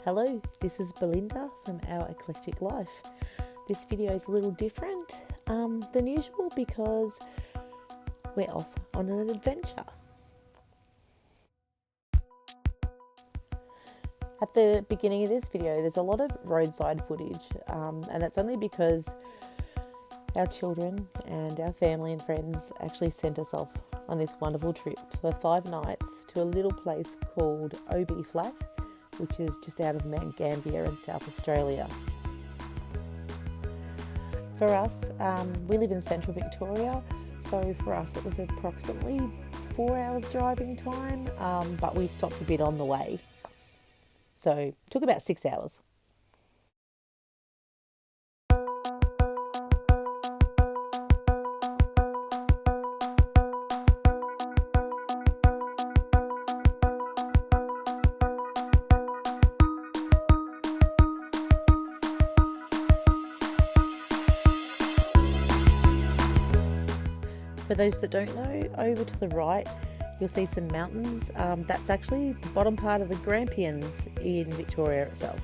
Hello, this is Belinda from Our Eclectic Life. This video is a little different than usual because we're off on an adventure. At the beginning of this video, there's a lot of roadside footage, and that's only because our children and our family and friends actually sent us off on this wonderful trip for 5 nights to a little place called OB Flat, which is just out of Mount Gambier in South Australia. For us, we live in central Victoria, so for us it was approximately 4 hours driving time, but we stopped a bit on the way. So it took about 6 hours. For those that don't know, over to the right you'll see some mountains. That's actually the bottom part of the Grampians in Victoria itself.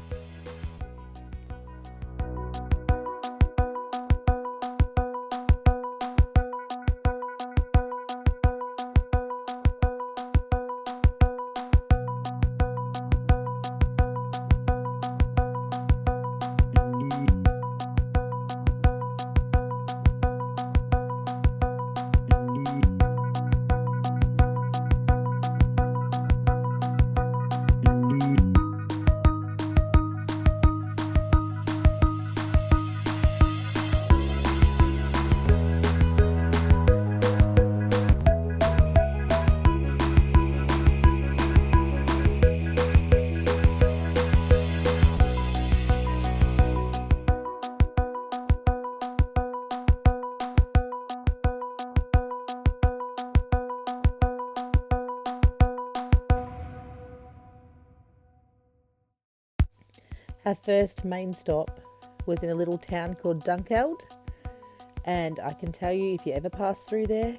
Our first main stop was in a little town called Dunkeld, and I can tell you, if you ever pass through there,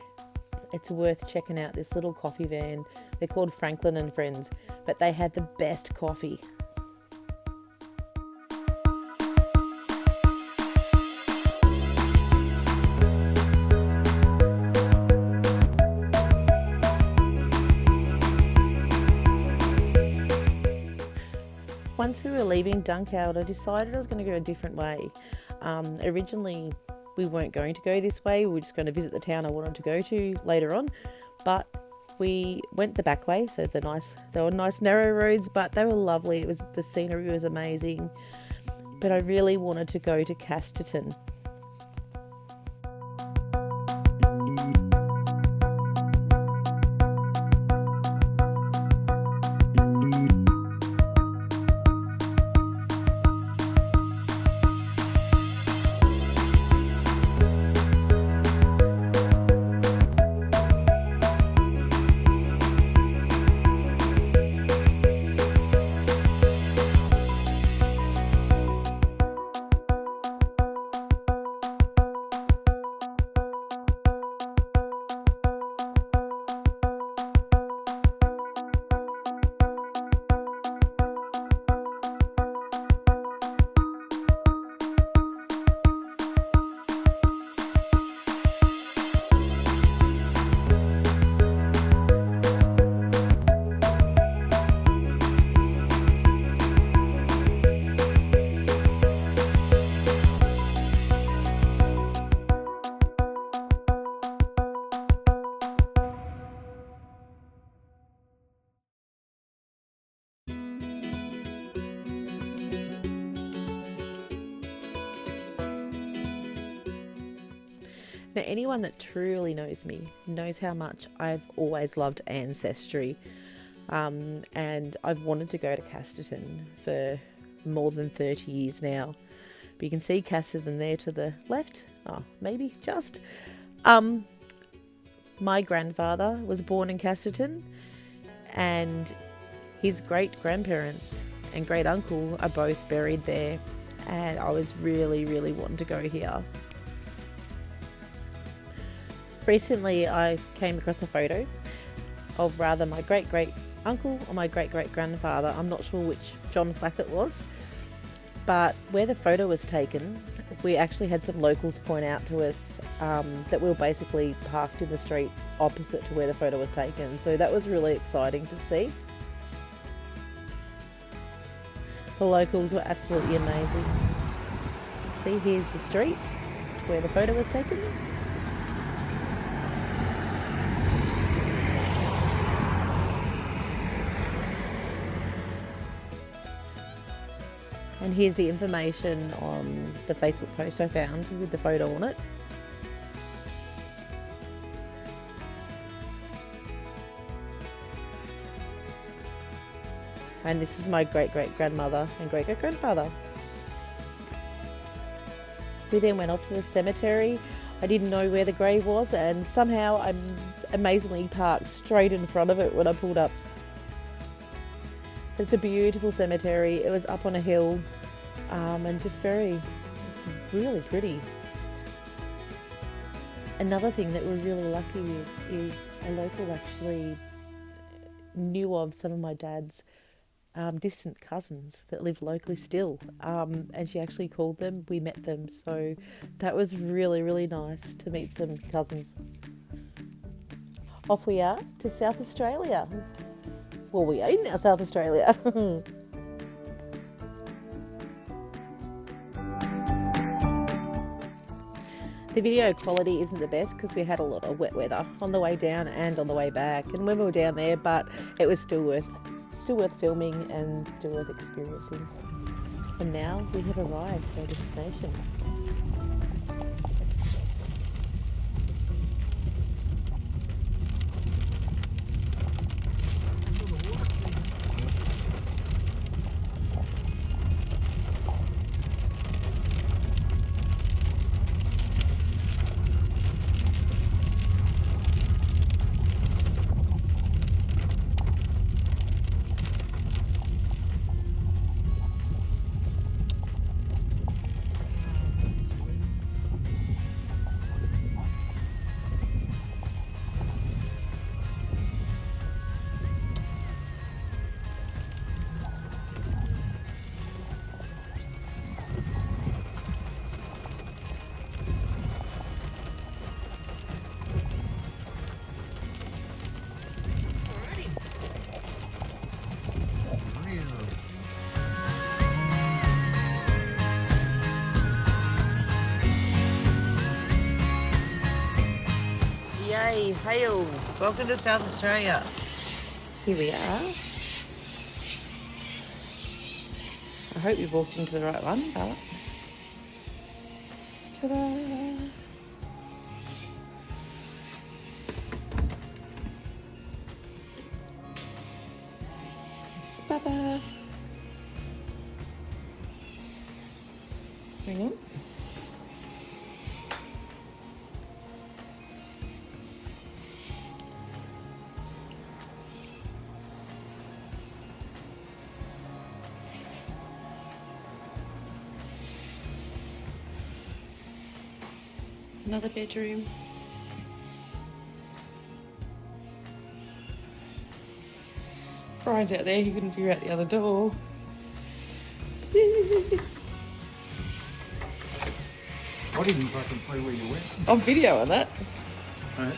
it's worth checking out this little coffee van. They're called Franklin and Friends, but they have the best coffee. Once we were leaving Dunkeld, I decided I was going to go a different way. Originally, we weren't going to go this way. We were just going to visit the town I wanted to go to later on. But we went the back way, so they were nice narrow roads, but they were lovely. The scenery was amazing. But I really wanted to go to Casterton. Now, anyone that truly knows me knows how much I've always loved ancestry, and I've wanted to go to Casterton for more than 30 years now. But you can see Casterton there to the left, maybe just. My grandfather was born in Casterton, and his great-grandparents and great-uncle are both buried there, and I was really wanting to go here. Recently I came across a photo of my great uncle or my great-great-grandfather, I'm not sure which John Flack it was, but where the photo was taken, we actually had some locals point out to us that we were basically parked in the street opposite to where the photo was taken. So that was really exciting to see. The locals were absolutely amazing. See, here's the street where the photo was taken. And here's the information on the Facebook post I found with the photo on it. And this is my great-great-grandmother and great-great-grandfather. We then went off to the cemetery. I didn't know where the grave was, and somehow I amazingly parked straight in front of it when I pulled up. It's a beautiful cemetery. It was up on a hill, and it's really pretty. Another thing that we're really lucky with is a local actually knew of some of my dad's distant cousins that live locally still, and she actually called them. We met them, so that was really, really nice to meet some cousins. Off we are to South Australia. Well, we are in South Australia. The video quality isn't the best because we had a lot of wet weather on the way down and on the way back, and when we were down there, but it was still worth filming and still worth experiencing. And now we have arrived at our destination. Yay, hail! Welcome to South Australia. Here we are. I hope you walked into the right one, but... Ta-da! Bye-bye. Hang on. Another bedroom. Brian's out there, he couldn't figure out the other door. I didn't fucking see where you went. I'm videoing that. Right.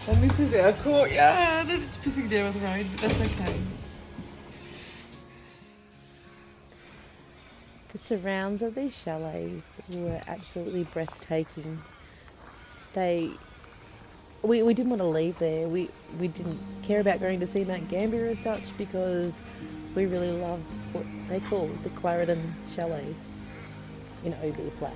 And this is our courtyard, and it's pissing down with rain, but that's okay. The surrounds of these chalets were absolutely breathtaking. We didn't want to leave there. We didn't care about going to see Mount Gambier as such because we really loved what they call the Clarendon Chalets in OB Flat.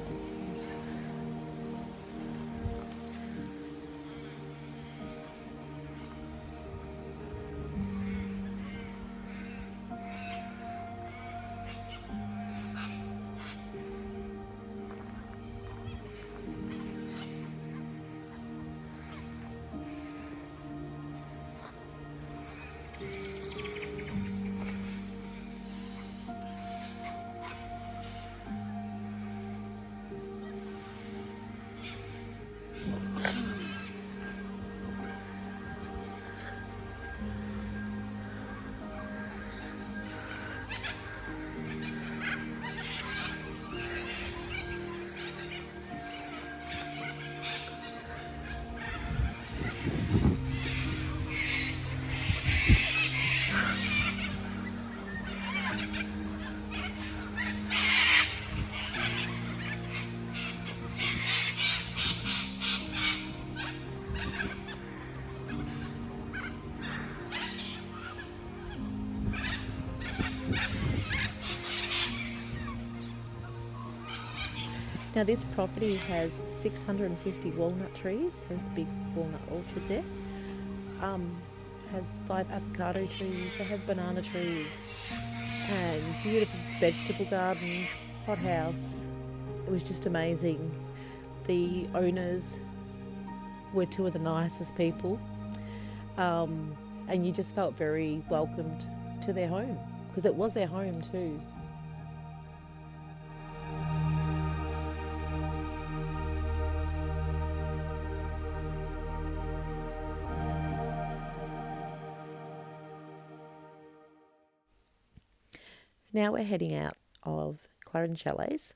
Now this property has 650 walnut trees. There's a big walnut orchard there. Has 5 avocado trees. They have banana trees and beautiful vegetable gardens, hothouse. It was just amazing. The owners were 2 of the nicest people, and you just felt very welcomed to their home, because it was their home too. Now we're heading out of Clarendon Chalets,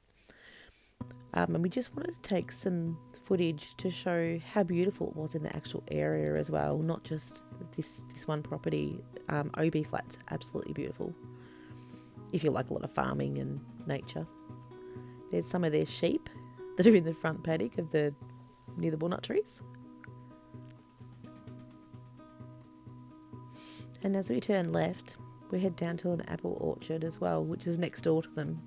and we just wanted to take some footage to show how beautiful it was in the actual area as well, not just this one property. OB Flat's absolutely beautiful if you like a lot of farming and nature. There's some of their sheep that are in the front paddock of near the walnut trees. And as we turn left, we head down to an apple orchard as well, which is next door to them.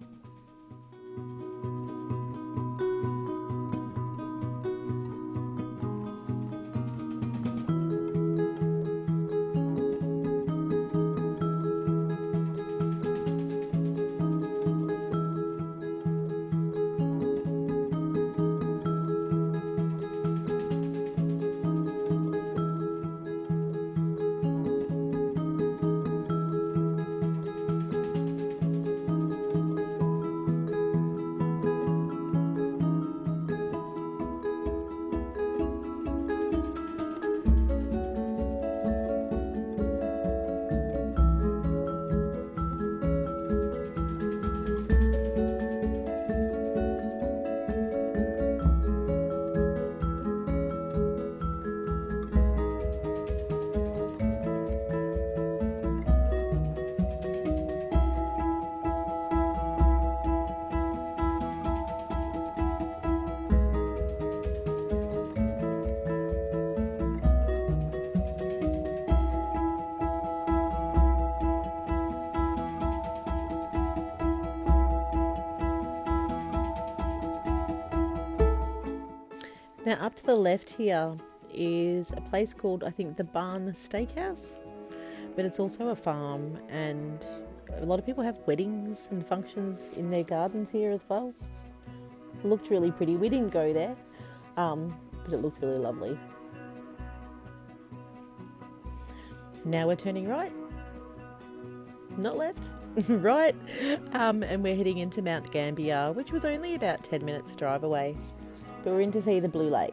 Now up to the left here is a place called, I think, the Barn Steakhouse, but it's also a farm, and a lot of people have weddings and functions in their gardens here as well. It looked really pretty. We didn't go there, but it looked really lovely. Now we're turning right, not left, right, and we're heading into Mount Gambier, which was only about 10 minutes drive away. But we're in to see the Blue Lake.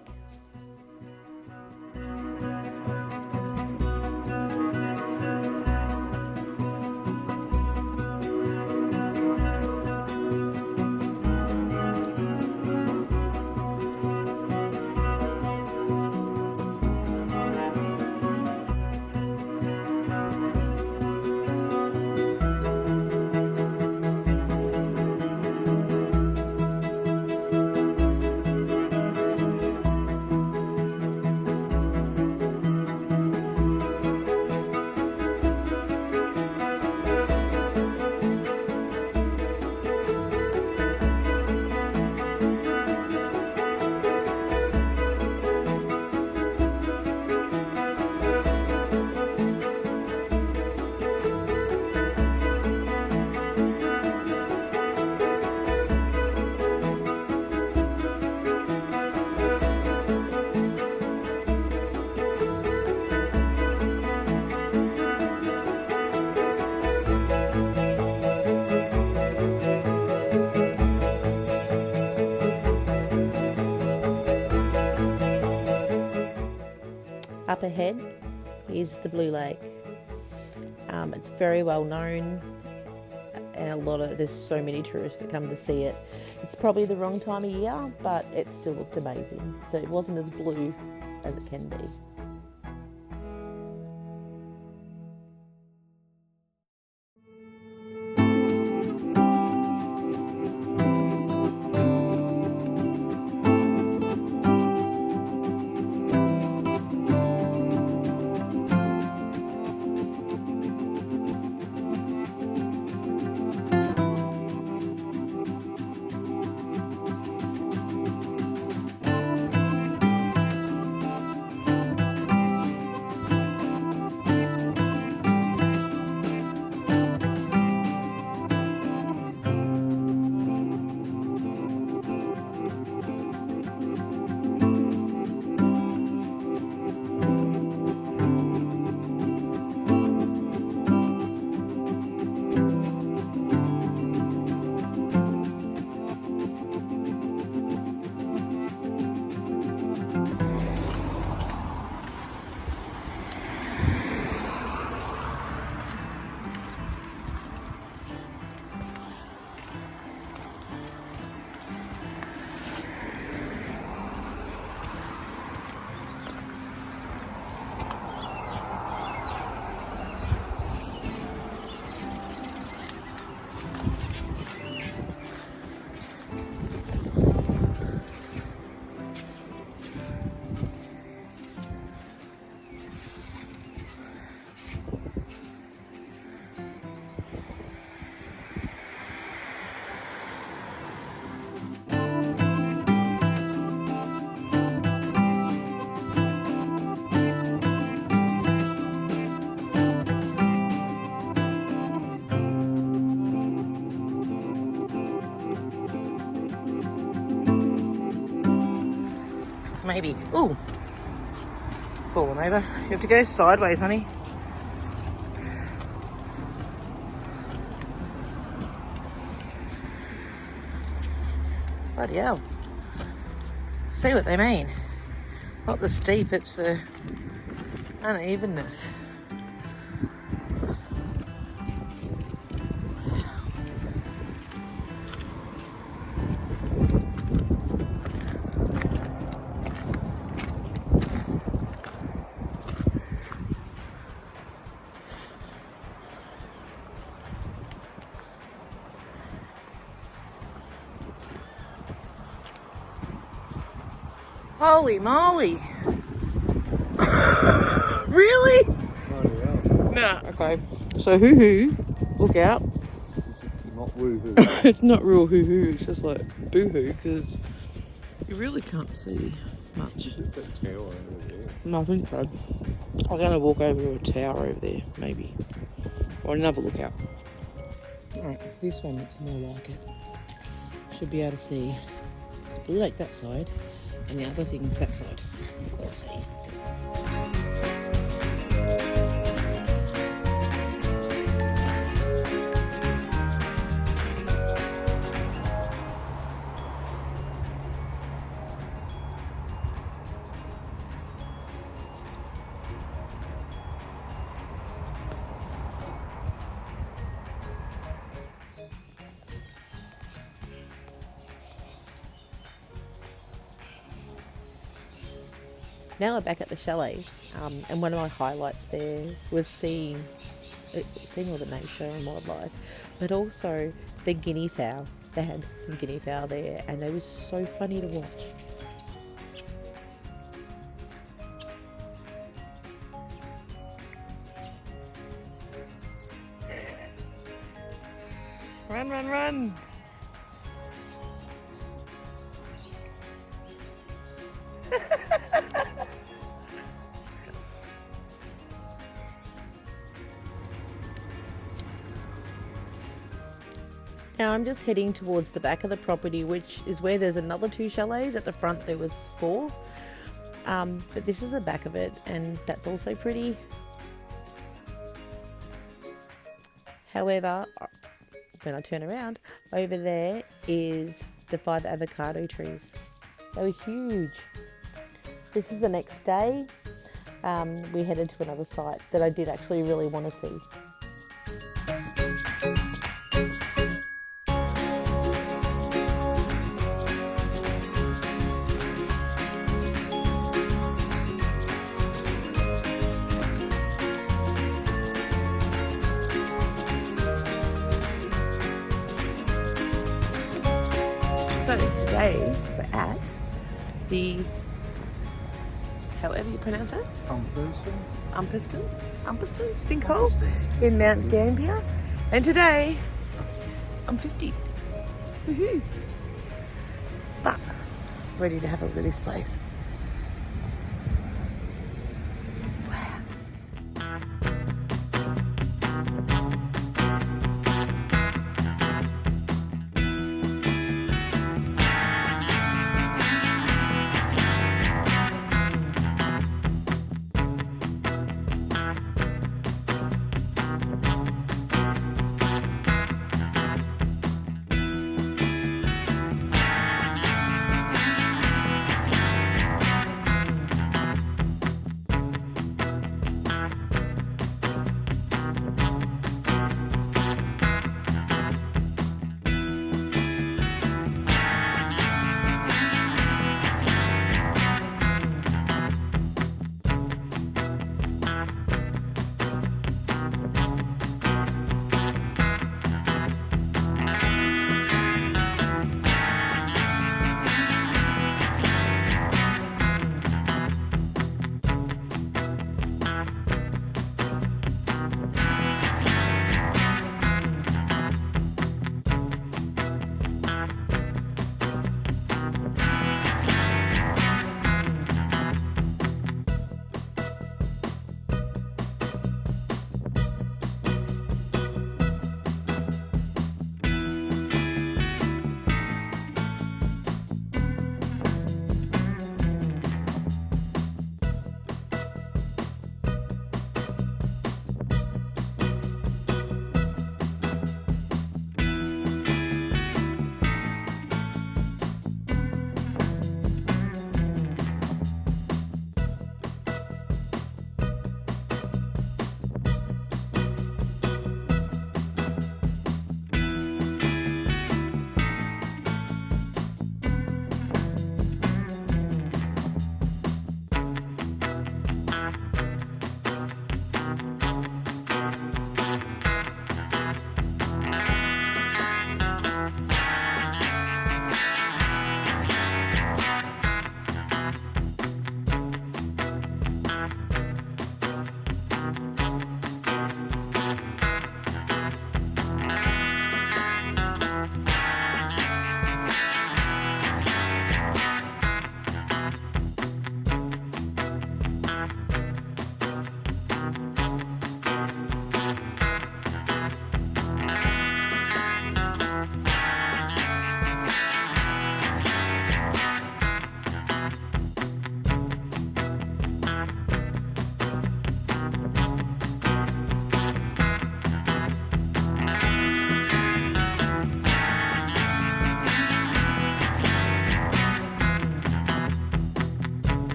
Up ahead is the Blue Lake. It's very well known, and there's so many tourists that come to see it. It's probably the wrong time of year, but it still looked amazing. So it wasn't as blue as it can be. maybe. Ooh. Falling over. You have to go sideways, honey. Bloody hell. See what they mean. Not the steep, it's the unevenness. Holy moly! Really? Nah. Okay. So hoo-hoo, look out. Not woo-hoo. It's not real hoo-hoo, it's just like boo-hoo, because you really can't see much. No, I think so. I'm going to walk over to a tower over there, maybe. Or another lookout. Alright, this one looks more like it. Should be able to see the lake that side, and the other thing that side. Let's see. Now we're back at the chalet, and one of my highlights there was seeing all the nature and wildlife, but also the guinea fowl. They had some guinea fowl there, and they were so funny to watch. Run, run, run! Now I'm just heading towards the back of the property, which is where there's another 2 chalets. At the front there was 4, but this is the back of it, and that's also pretty. However, when I turn around, over there is the 5 avocado trees. They were huge. This is the next day. We headed to another site that I did actually really want to see. So today we're at the, however you pronounce it, Umpiston sinkhole in Mount Gambier, and today I'm 50. Woohoo! But ready to have a look at this place.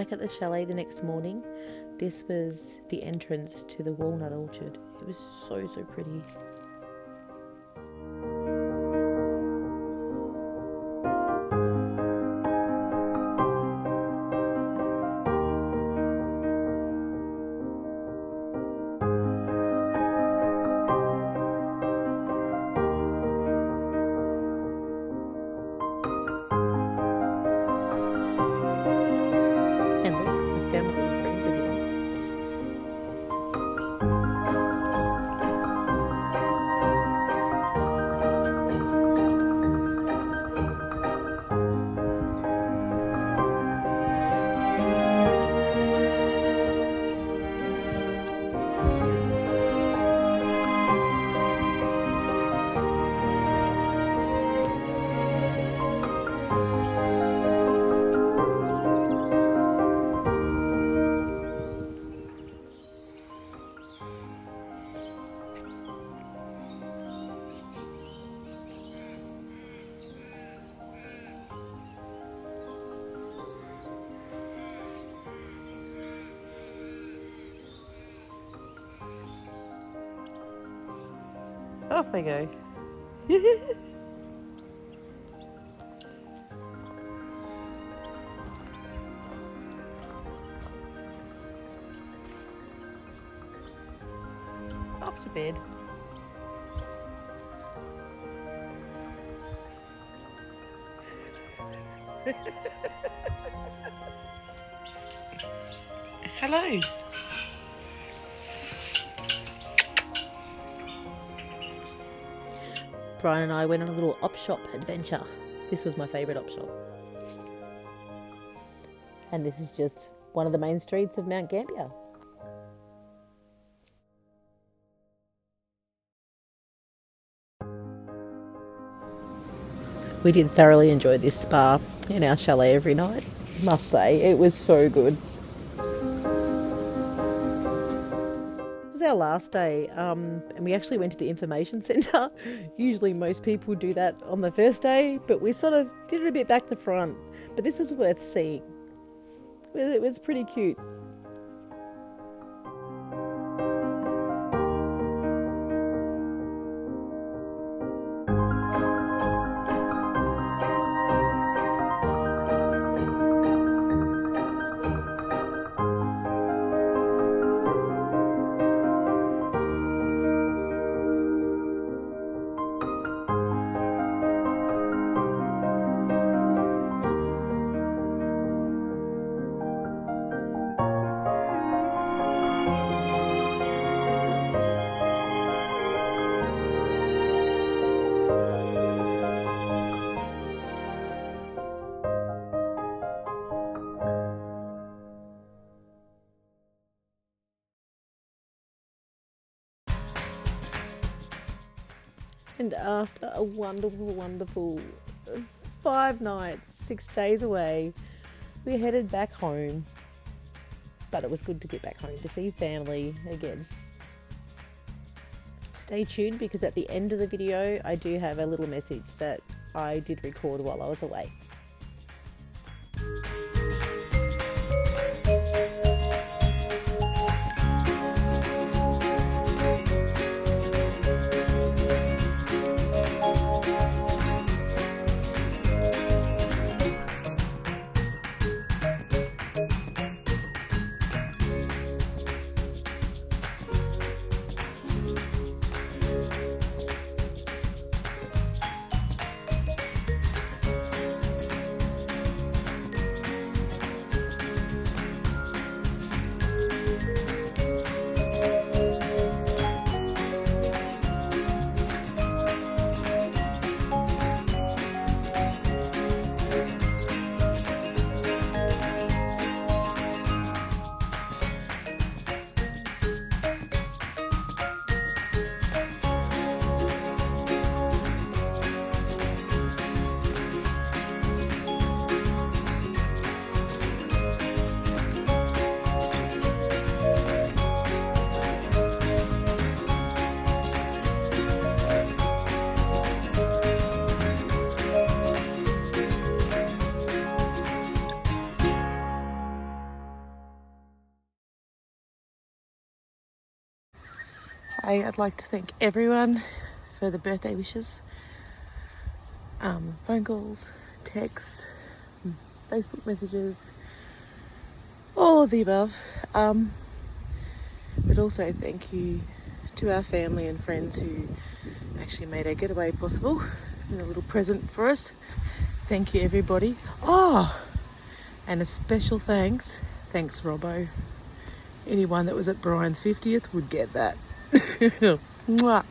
back at the chalet the next morning, this was the entrance to the walnut orchard. It was so pretty. And look, I found my little friends again. Off they go. Off to bed. Hello. Brian and I went on a little op shop adventure. This was my favourite op shop. And this is just one of the main streets of Mount Gambier. We did thoroughly enjoy this spa in our chalet every night. Must say, it was so good. It was our last day, and we actually went to the information centre. Usually most people do that on the first day, but we sort of did it a bit back the front. But this was worth seeing. It was pretty cute. And after a wonderful 5 nights, 6 days away, we headed back home. But it was good to get back home to see family again. Stay tuned, because at the end of the video I do have a little message that I did record while I was away. say I'd like to thank everyone for the birthday wishes. Phone calls, texts, Facebook messages, all of the above. But also thank you to our family and friends who actually made our getaway possible and a little present for us. Thank you, everybody. Oh, and a special thanks Robbo. Anyone that was at Brian's 50th would get that. Mwah.